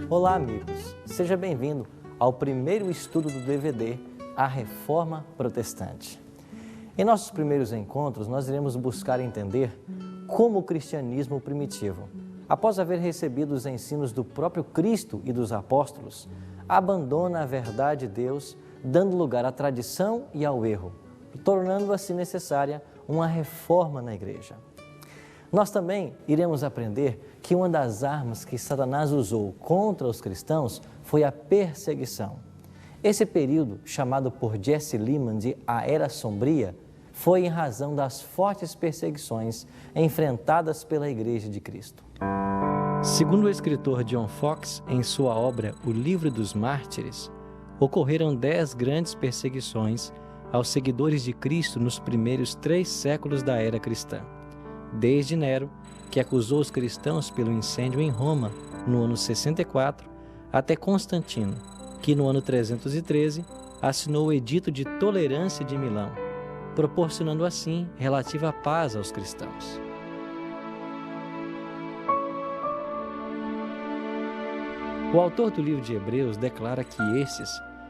Olá, amigos! Seja bem-vindo ao primeiro estudo do DVD A Reforma Protestante. Em nossos primeiros encontros, nós iremos buscar entender como o cristianismo primitivo, após haver recebido os ensinos do próprio Cristo e dos apóstolos, abandona a verdade de Deus, dando lugar à tradição e ao erro, tornando assim necessária uma reforma na igreja. Nós também iremos aprender que uma das armas que Satanás usou contra os cristãos foi a perseguição. Esse período, chamado por Jesse Lehman de a Era Sombria, foi em razão das fortes perseguições enfrentadas pela Igreja de Cristo. Segundo o escritor John Foxe, em sua obra O Livro dos Mártires, ocorreram 10 grandes perseguições aos seguidores de Cristo nos primeiros 3 séculos da era cristã. Desde Nero, que acusou os cristãos pelo incêndio em Roma no ano 64, até Constantino, que no ano 313 assinou o Edito de Tolerância de Milão, proporcionando assim relativa paz aos cristãos. O autor do livro de Hebreus declara que esses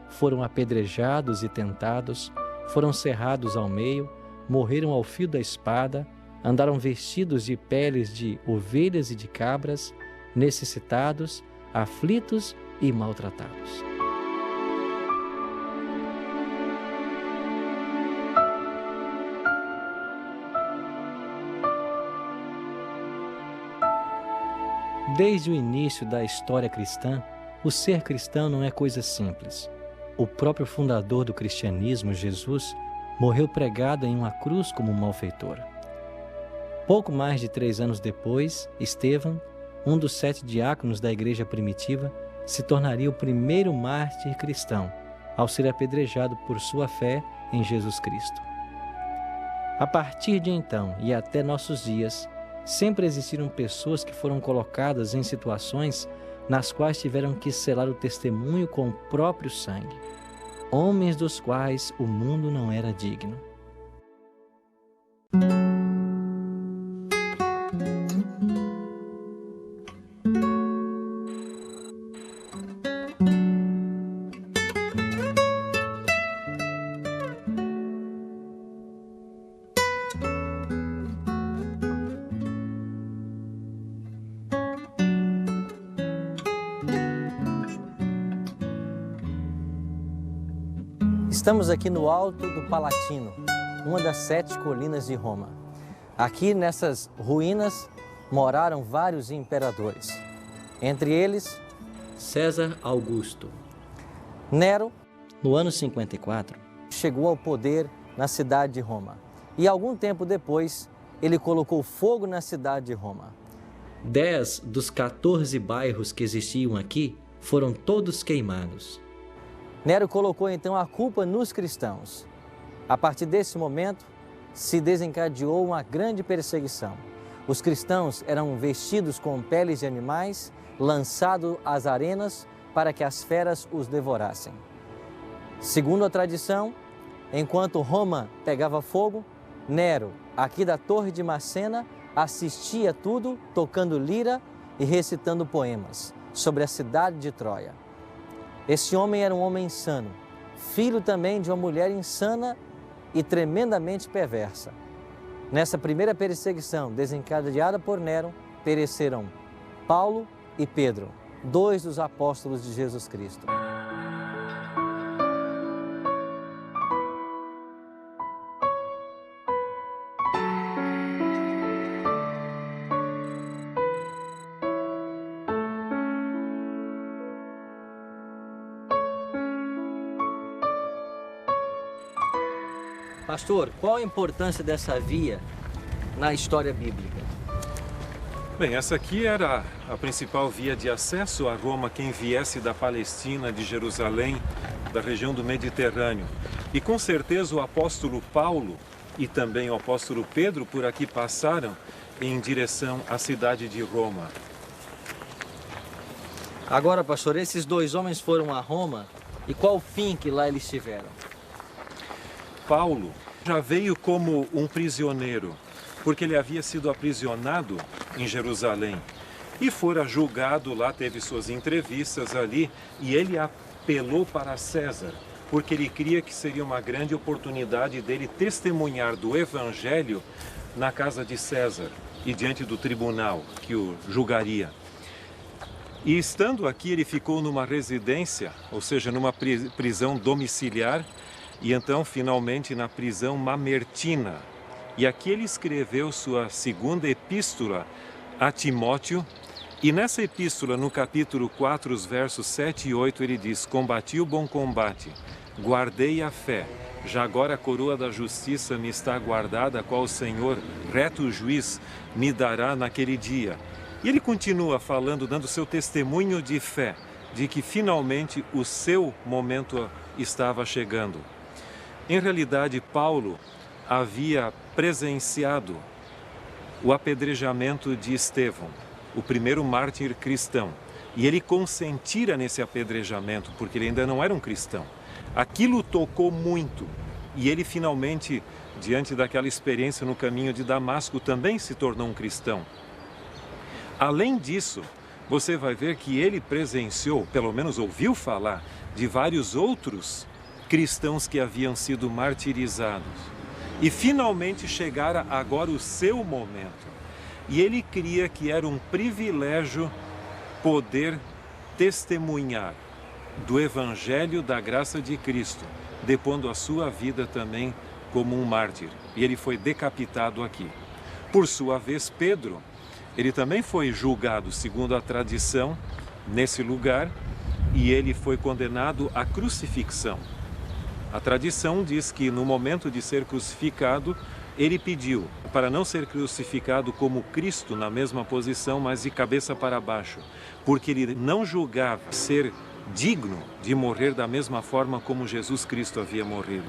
foram apedrejados e tentados, foram cerrados ao meio, morreram ao fio da espada, andaram vestidos de peles de ovelhas e de cabras, necessitados, aflitos e maltratados. Desde o início da história cristã, o ser cristão não é coisa simples. O próprio fundador do cristianismo, Jesus, morreu pregado em uma cruz como malfeitor. Pouco mais de 3 anos depois, Estevão, um dos 7 diáconos da igreja primitiva, se tornaria o primeiro mártir cristão, ao ser apedrejado por sua fé em Jesus Cristo. A partir de então e até nossos dias, sempre existiram pessoas que foram colocadas em situações nas quais tiveram que selar o testemunho com o próprio sangue, homens dos quais o mundo não era digno. Estamos aqui no alto do Palatino, uma das 7 colinas de Roma. Aqui nessas ruínas moraram vários imperadores, entre eles César Augusto. Nero, no ano 54, chegou ao poder na cidade de Roma e algum tempo depois ele colocou fogo na cidade de Roma. 10 dos 14 bairros que existiam aqui foram todos queimados. Nero colocou então a culpa nos cristãos. A partir desse momento, se desencadeou uma grande perseguição. Os cristãos eram vestidos com peles de animais, lançados às arenas para que as feras os devorassem. Segundo a tradição, enquanto Roma pegava fogo, Nero, aqui da Torre de Macena, assistia tudo tocando lira e recitando poemas sobre a cidade de Troia. Esse homem era um homem insano, filho também de uma mulher insana e tremendamente perversa. Nessa primeira perseguição desencadeada por Nero, pereceram Paulo e Pedro, 2 dos apóstolos de Jesus Cristo. Pastor, qual a importância dessa via na história bíblica? Bem, essa aqui era a principal via de acesso a Roma, quem viesse da Palestina, de Jerusalém, da região do Mediterrâneo. E com certeza o apóstolo Paulo e também o apóstolo Pedro por aqui passaram em direção à cidade de Roma. Agora, pastor, esses 2 homens foram a Roma e qual o fim que lá eles tiveram? Paulo já veio como um prisioneiro, porque ele havia sido aprisionado em Jerusalém. e fora julgado lá, teve suas entrevistas ali, e ele apelou para César, porque ele cria que seria uma grande oportunidade dele testemunhar do Evangelho na casa de César e diante do tribunal que o julgaria. E estando aqui, ele ficou numa residência, ou seja, numa prisão domiciliar, e então, finalmente, na prisão mamertina. E aqui ele escreveu sua segunda epístola a Timóteo, e nessa epístola, no capítulo 4, os versos 7 e 8, ele diz: combati o bom combate, guardei a fé, já agora a coroa da justiça me está guardada, a qual o Senhor, reto juiz, me dará naquele dia. E ele continua falando, dando seu testemunho de fé, de que finalmente o seu momento estava chegando. Em realidade, Paulo havia presenciado o apedrejamento de Estevão, o primeiro mártir cristão. E ele consentira nesse apedrejamento, porque ele ainda não era um cristão. Aquilo tocou muito. E ele finalmente, diante daquela experiência no caminho de Damasco, também se tornou um cristão. Além disso, você vai ver que ele presenciou, pelo menos ouviu falar, de vários outros cristãos que haviam sido martirizados. E finalmente chegara agora o seu momento. E ele cria que era um privilégio poder testemunhar do Evangelho da graça de Cristo, depondo a sua vida também como um mártir. E ele foi decapitado aqui. Por sua vez, Pedro, ele também foi julgado, segundo a tradição, nesse lugar, e ele foi condenado à crucifixão. A tradição diz que no momento de ser crucificado, ele pediu para não ser crucificado como Cristo na mesma posição, mas de cabeça para baixo, porque ele não julgava ser digno de morrer da mesma forma como Jesus Cristo havia morrido.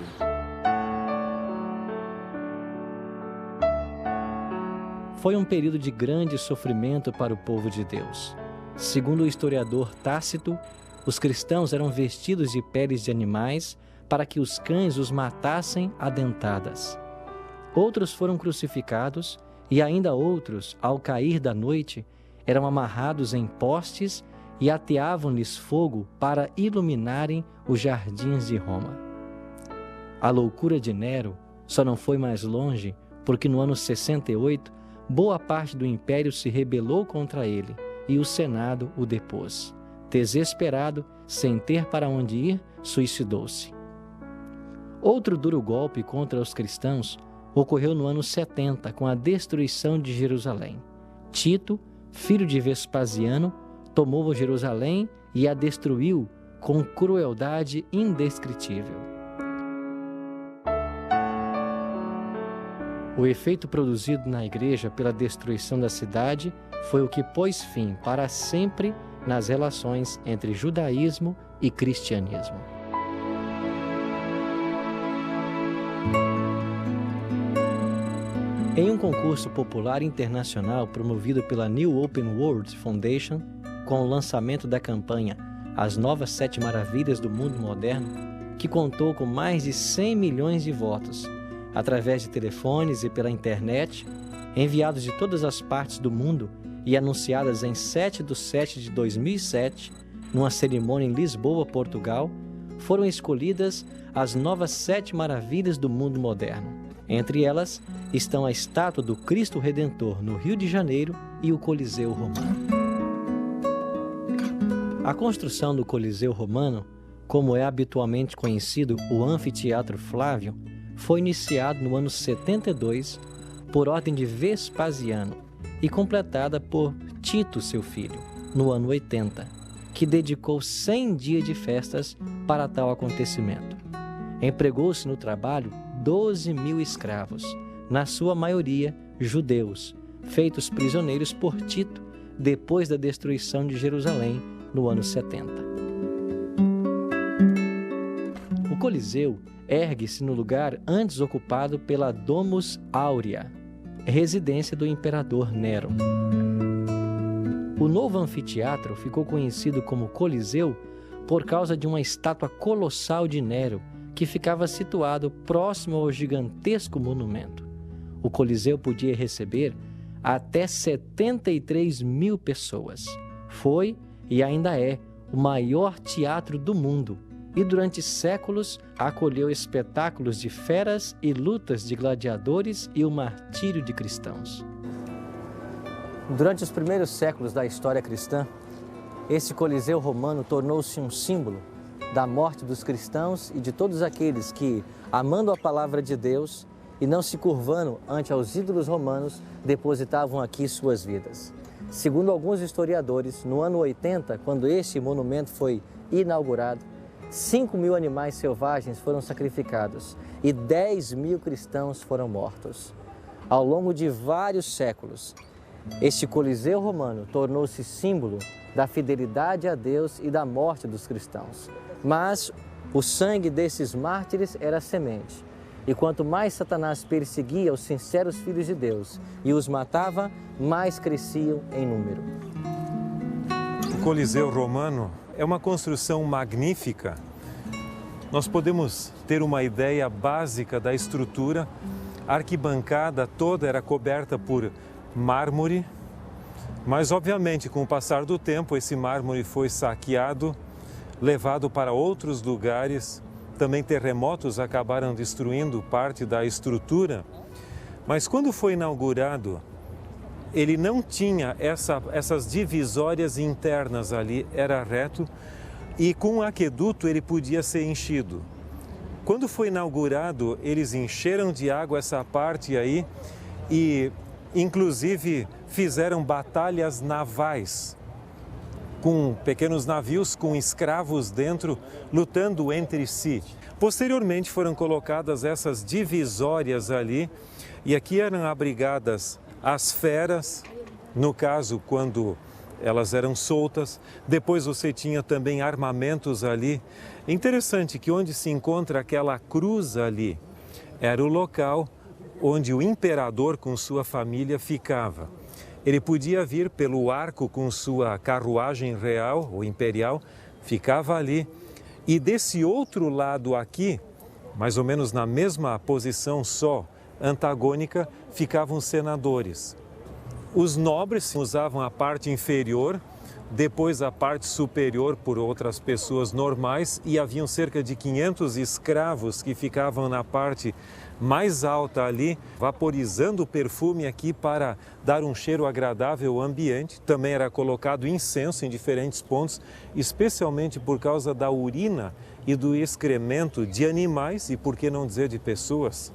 Foi um período de grande sofrimento para o povo de Deus. Segundo o historiador Tácito, os cristãos eram vestidos de peles de animais para que os cães os matassem a dentadas. Outros foram crucificados e ainda outros, ao cair da noite, eram amarrados em postes e ateavam-lhes fogo para iluminarem os jardins de Roma. A loucura de Nero só não foi mais longe porque no ano 68, boa parte do império se rebelou contra ele e o Senado o depôs. Desesperado, sem ter para onde ir, suicidou-se. Outro duro golpe contra os cristãos ocorreu no ano 70, com a destruição de Jerusalém. Tito, filho de Vespasiano, tomou Jerusalém e a destruiu com crueldade indescritível. O efeito produzido na igreja pela destruição da cidade foi o que pôs fim para sempre nas relações entre judaísmo e cristianismo. Em um concurso popular internacional promovido pela New Open World Foundation, com o lançamento da campanha As Novas 7 Maravilhas do Mundo Moderno, que contou com mais de 100 milhões de votos, através de telefones e pela internet, enviados de todas as partes do mundo e anunciadas em 7/7/2007, numa cerimônia em Lisboa, Portugal, foram escolhidas as novas 7 maravilhas do mundo moderno. Entre elas estão a estátua do Cristo Redentor no Rio de Janeiro e o Coliseu Romano. A construção do Coliseu Romano, como é habitualmente conhecido o Anfiteatro Flávio, foi iniciado no ano 72 por ordem de Vespasiano e completada por Tito, seu filho, no ano 80, que dedicou 100 dias de festas para tal acontecimento. Empregou-se no trabalho 12.000 escravos, na sua maioria judeus, feitos prisioneiros por Tito depois da destruição de Jerusalém no ano 70. O Coliseu ergue-se no lugar antes ocupado pela Domus Aurea, residência do imperador Nero. O novo anfiteatro ficou conhecido como Coliseu por causa de uma estátua colossal de Nero que ficava situado próximo ao gigantesco monumento. O Coliseu podia receber até 73 mil pessoas. Foi e ainda é o maior teatro do mundo e durante séculos acolheu espetáculos de feras e lutas de gladiadores e o martírio de cristãos. Durante os primeiros séculos da história cristã, esse Coliseu romano tornou-se um símbolo da morte dos cristãos e de todos aqueles que, amando a palavra de Deus e não se curvando ante aos ídolos romanos, depositavam aqui suas vidas. Segundo alguns historiadores, no ano 80, quando este monumento foi inaugurado, 5 mil animais selvagens foram sacrificados e 10 mil cristãos foram mortos. Ao longo de vários séculos, este Coliseu romano tornou-se símbolo da fidelidade a Deus e da morte dos cristãos. Mas o sangue desses mártires era semente. E quanto mais Satanás perseguia os sinceros filhos de Deus e os matava, mais cresciam em número. O Coliseu romano é uma construção magnífica. Nós podemos ter uma ideia básica da estrutura. A arquibancada toda era coberta por mármore, mas obviamente com o passar do tempo esse mármore foi saqueado, levado para outros lugares. Também terremotos acabaram destruindo parte da estrutura. Mas quando foi inaugurado, ele não tinha essas divisórias internas ali, era reto e com um aqueduto ele podia ser enchido. Quando foi inaugurado, eles encheram de água essa parte aí e inclusive fizeram batalhas navais com pequenos navios com escravos dentro, lutando entre si. Posteriormente foram colocadas essas divisórias ali e aqui eram abrigadas as feras, no caso quando elas eram soltas. Depois você tinha também armamentos ali. Interessante que onde se encontra aquela cruz ali, era o local onde o imperador com sua família ficava. Ele podia vir pelo arco com sua carruagem real ou imperial, ficava ali. E desse outro lado aqui, mais ou menos na mesma posição só, antagônica, ficavam os senadores. Os nobres usavam a parte inferior, depois a parte superior por outras pessoas normais e haviam cerca de 500 escravos que ficavam na parte mais alta ali, vaporizando o perfume aqui para dar um cheiro agradável ao ambiente. Também era colocado incenso em diferentes pontos, especialmente por causa da urina e do excremento de animais e, por que não dizer, de pessoas.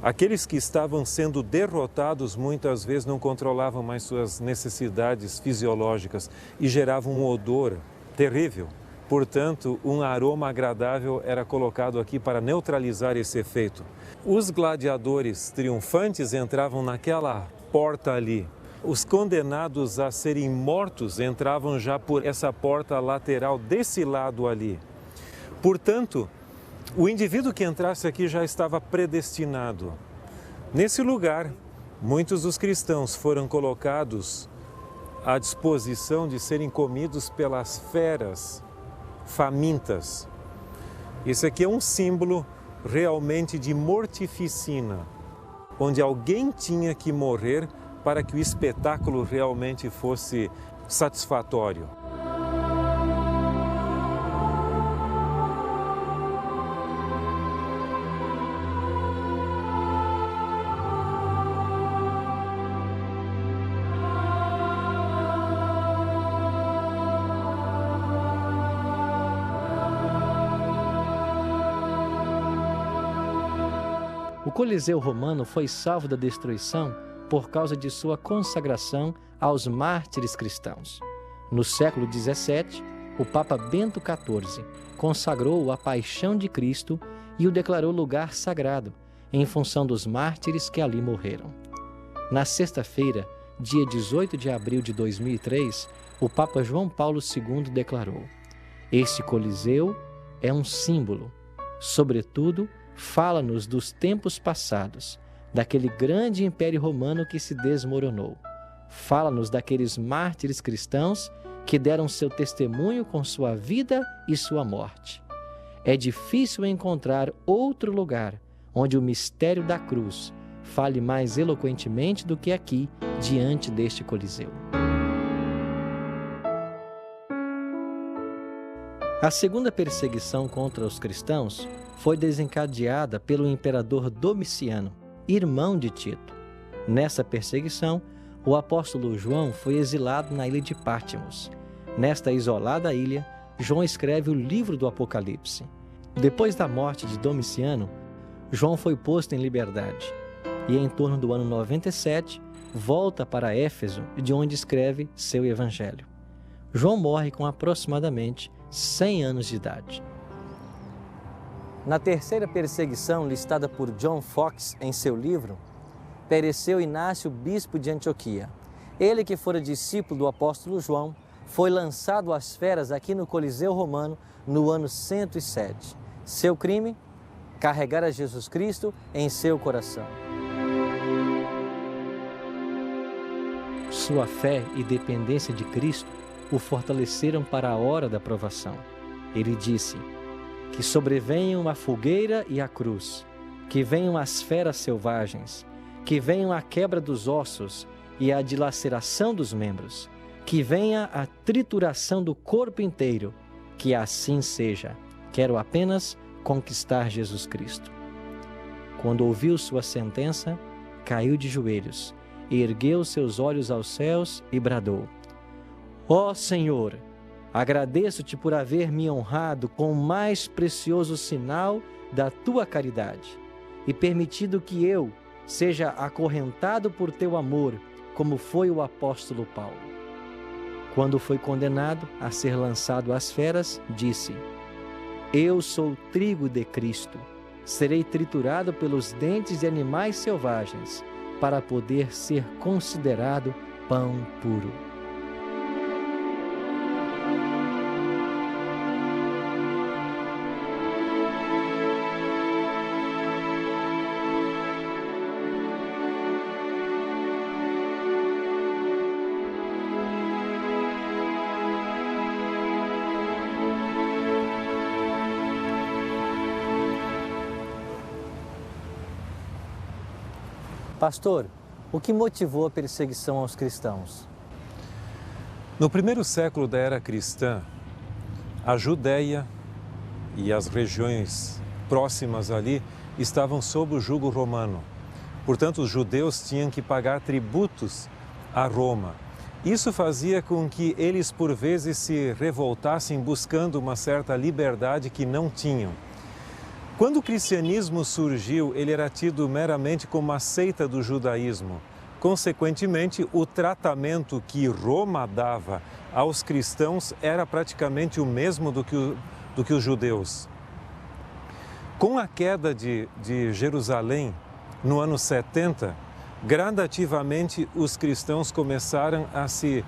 Aqueles que estavam sendo derrotados muitas vezes não controlavam mais suas necessidades fisiológicas e geravam um odor terrível. Portanto, um aroma agradável era colocado aqui para neutralizar esse efeito. Os gladiadores triunfantes entravam naquela porta ali. Os condenados a serem mortos entravam já por essa porta lateral desse lado ali. Portanto, o indivíduo que entrasse aqui já estava predestinado. Nesse lugar, muitos dos cristãos foram colocados à disposição de serem comidos pelas feras famintas. Esse aqui é um símbolo realmente de mortificina, onde alguém tinha que morrer para que o espetáculo realmente fosse satisfatório. O Coliseu romano foi salvo da destruição por causa de sua consagração aos mártires cristãos. No século XVII, o Papa Bento XIV consagrou a Paixão de Cristo e o declarou lugar sagrado, em função dos mártires que ali morreram. Na sexta-feira, dia 18 de abril de 2003, o Papa João Paulo II declarou: "Este Coliseu é um símbolo, sobretudo, fala-nos dos tempos passados, daquele grande império romano que se desmoronou. Fala-nos daqueles mártires cristãos que deram seu testemunho com sua vida e sua morte. É difícil encontrar outro lugar onde o mistério da cruz fale mais eloquentemente do que aqui, diante deste Coliseu. A segunda perseguição contra os cristãos foi desencadeada pelo imperador Domiciano, irmão de Tito. Nessa perseguição, o apóstolo João foi exilado na ilha de Patmos. Nesta isolada ilha, João escreve o livro do Apocalipse. Depois da morte de Domiciano, João foi posto em liberdade e, em torno do ano 97, volta para Éfeso, de onde escreve seu evangelho. João morre com aproximadamente 100 anos de idade. Na terceira perseguição listada por John Foxe em seu livro, pereceu Inácio, bispo de Antioquia. Ele, que fora discípulo do apóstolo João, foi lançado às feras aqui no Coliseu Romano no ano 107. Seu crime? Carregar a Jesus Cristo em seu coração. Sua fé e dependência de Cristo o fortaleceram para a hora da provação. Ele disse: que sobrevenham a fogueira e a cruz, que venham as feras selvagens, que venham a quebra dos ossos e a dilaceração dos membros, que venha a trituração do corpo inteiro, que assim seja. Quero apenas conquistar Jesus Cristo. Quando ouviu sua sentença, caiu de joelhos, ergueu seus olhos aos céus e bradou: ó Senhor, agradeço-te por haver me honrado com o mais precioso sinal da tua caridade e permitido que eu seja acorrentado por teu amor, como foi o apóstolo Paulo. Quando foi condenado a ser lançado às feras, disse: eu sou trigo de Cristo, serei triturado pelos dentes de animais selvagens, para poder ser considerado pão puro. Pastor, o que motivou a perseguição aos cristãos? No primeiro século da era cristã, a Judéia e as regiões próximas ali estavam sob o jugo romano. Portanto, os judeus tinham que pagar tributos a Roma. Isso fazia com que eles, por vezes, se revoltassem buscando uma certa liberdade que não tinham. Quando o cristianismo surgiu, ele era tido meramente como uma seita do judaísmo. Consequentemente, o tratamento que Roma dava aos cristãos era praticamente o mesmo do que os judeus. Com a queda de Jerusalém, no ano 70, gradativamente os cristãos começaram a se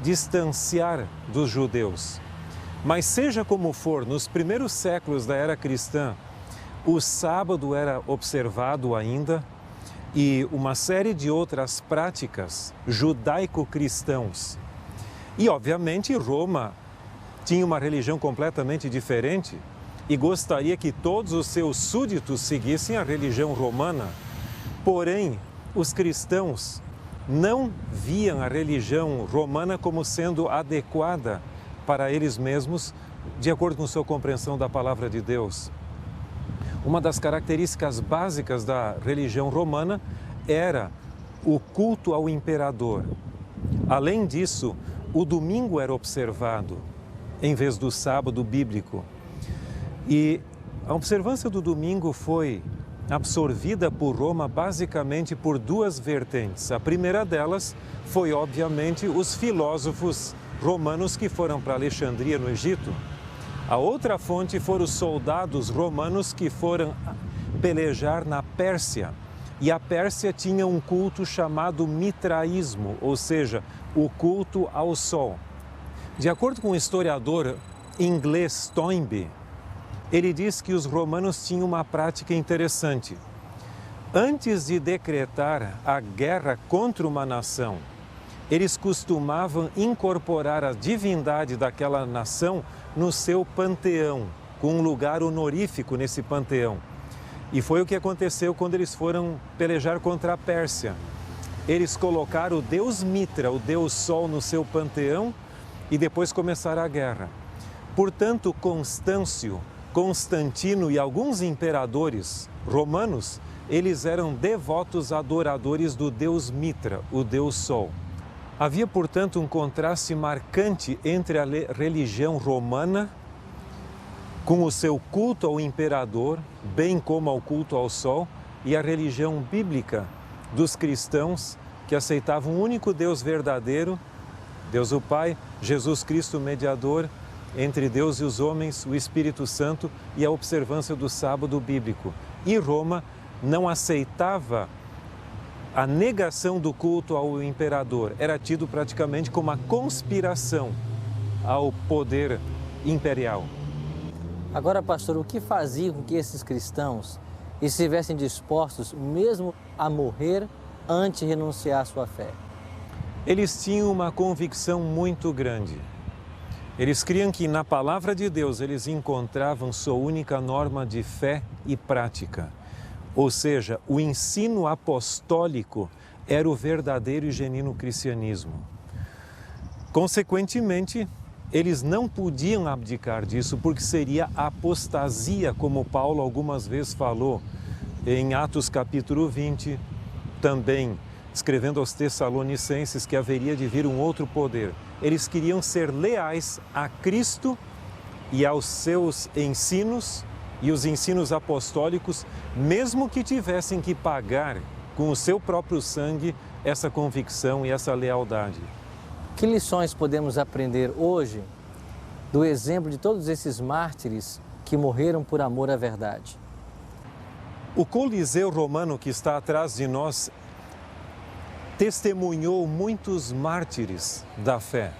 distanciar dos judeus. Mas seja como for, nos primeiros séculos da era cristã, o sábado era observado ainda e uma série de outras práticas judaico-cristãos. E, obviamente, Roma tinha uma religião completamente diferente e gostaria que todos os seus súditos seguissem a religião romana. Porém, os cristãos não viam a religião romana como sendo adequada para eles mesmos, de acordo com sua compreensão da palavra de Deus. Uma das características básicas da religião romana era o culto ao imperador. Além disso, o domingo era observado em vez do sábado bíblico. E a observância do domingo foi absorvida por Roma basicamente por duas vertentes. A primeira delas foi, obviamente, os filósofos romanos que foram para Alexandria, no Egito. A outra fonte foram os soldados romanos que foram pelejar na Pérsia. E a Pérsia tinha um culto chamado mitraísmo, ou seja, o culto ao sol. De acordo com o historiador inglês Toynbee, ele diz que os romanos tinham uma prática interessante. Antes de decretar a guerra contra uma nação, eles costumavam incorporar a divindade daquela nação no seu panteão, com um lugar honorífico nesse panteão. E foi o que aconteceu quando eles foram pelejar contra a Pérsia. Eles colocaram o deus Mitra, o deus Sol, no seu panteão e depois começaram a guerra. Portanto, Constâncio, Constantino e alguns imperadores romanos, eles eram devotos adoradores do deus Mitra, o deus Sol. Havia, portanto, um contraste marcante entre a religião romana, com o seu culto ao imperador, bem como ao culto ao Sol, e a religião bíblica dos cristãos, que aceitavam um único Deus verdadeiro, Deus o Pai, Jesus Cristo, mediador entre Deus e os homens, o Espírito Santo e a observância do sábado bíblico. E Roma não aceitava a negação do culto ao imperador. Era tido praticamente como uma conspiração ao poder imperial. Agora, pastor, o que fazia com que esses cristãos estivessem dispostos mesmo a morrer antes de renunciar à sua fé? Eles tinham uma convicção muito grande. Eles criam que na palavra de Deus eles encontravam sua única norma de fé e prática. Ou seja, o ensino apostólico era o verdadeiro e genuíno cristianismo. Consequentemente, eles não podiam abdicar disso porque seria apostasia, como Paulo algumas vezes falou em Atos capítulo 20, também escrevendo aos Tessalonicenses que haveria de vir um outro poder. Eles queriam ser leais a Cristo e aos seus ensinos e os ensinos apostólicos, mesmo que tivessem que pagar com o seu próprio sangue essa convicção e essa lealdade. Que lições podemos aprender hoje do exemplo de todos esses mártires que morreram por amor à verdade? O Coliseu romano que está atrás de nós testemunhou muitos mártires da fé.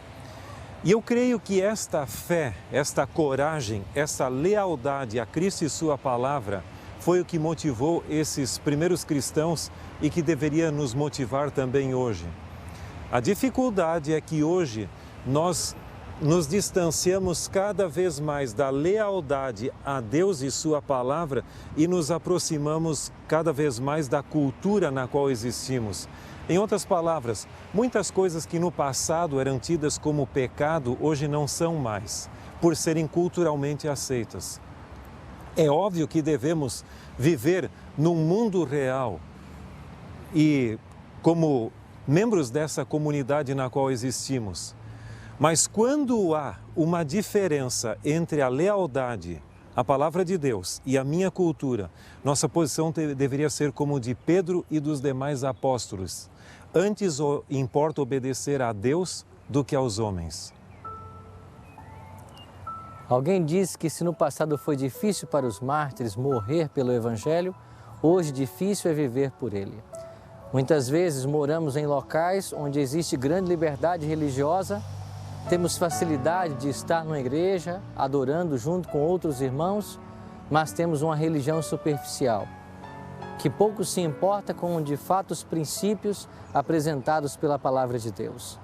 E eu creio que esta fé, esta coragem, essa lealdade a Cristo e sua palavra foi o que motivou esses primeiros cristãos e que deveria nos motivar também hoje. A dificuldade é que hoje nós nos distanciamos cada vez mais da lealdade a Deus e sua palavra e nos aproximamos cada vez mais da cultura na qual existimos. Em outras palavras, muitas coisas que no passado eram tidas como pecado, hoje não são mais, por serem culturalmente aceitas. É óbvio que devemos viver num mundo real e como membros dessa comunidade na qual existimos. Mas quando há uma diferença entre a lealdade à palavra de Deus e a minha cultura, nossa posição deveria ser como de Pedro e dos demais apóstolos. Antes importa obedecer a Deus do que aos homens. Alguém disse que se no passado foi difícil para os mártires morrer pelo Evangelho, hoje difícil é viver por ele. Muitas vezes moramos em locais onde existe grande liberdade religiosa, temos facilidade de estar numa igreja, adorando junto com outros irmãos, mas temos uma religião superficial, que pouco se importa com, de fato, os princípios apresentados pela Palavra de Deus.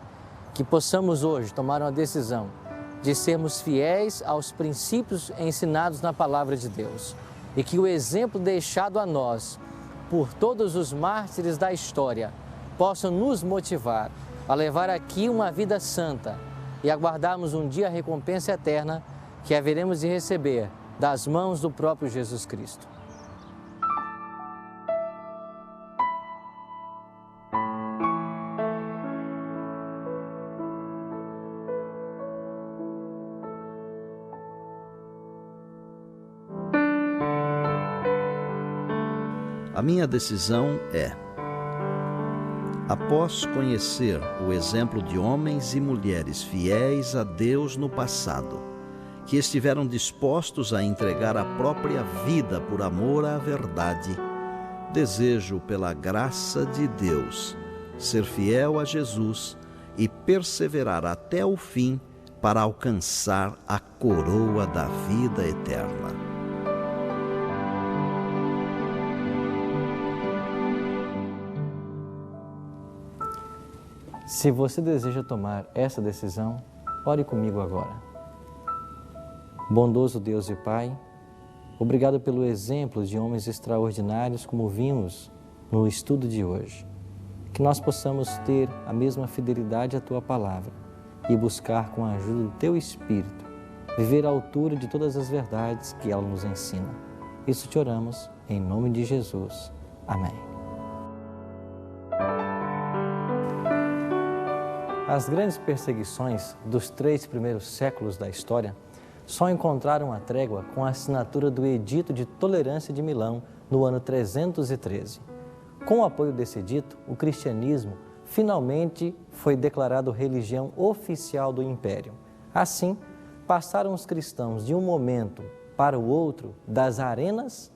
Que possamos hoje tomar uma decisão de sermos fiéis aos princípios ensinados na Palavra de Deus e que o exemplo deixado a nós por todos os mártires da história possa nos motivar a levar aqui uma vida santa e aguardarmos um dia a recompensa eterna que haveremos de receber das mãos do próprio Jesus Cristo. A minha decisão é: após conhecer o exemplo de homens e mulheres fiéis a Deus no passado, que estiveram dispostos a entregar a própria vida por amor à verdade, desejo, pela graça de Deus, ser fiel a Jesus e perseverar até o fim para alcançar a coroa da vida eterna. Se você deseja tomar essa decisão, ore comigo agora. Bondoso Deus e Pai, Obrigado pelo exemplo de homens extraordinários como vimos no estudo de hoje. Que nós possamos ter a mesma fidelidade à Tua Palavra e buscar com a ajuda do Teu Espírito, viver à altura de todas as verdades que ela nos ensina. Isso te oramos em nome de Jesus. Amém. As grandes perseguições dos 3 primeiros séculos da história só encontraram a trégua com a assinatura do Edito de Tolerância de Milão no ano 313. Com o apoio desse edito, o cristianismo finalmente foi declarado religião oficial do Império. Assim, passaram os cristãos de um momento para o outro das arenas,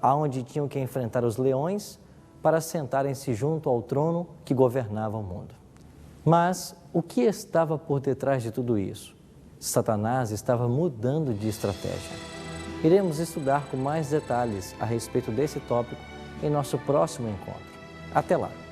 aonde tinham que enfrentar os leões, para sentarem-se junto ao trono que governava o mundo. Mas o que estava por detrás de tudo isso? Satanás estava mudando de estratégia. Iremos estudar com mais detalhes a respeito desse tópico em nosso próximo encontro. Até lá!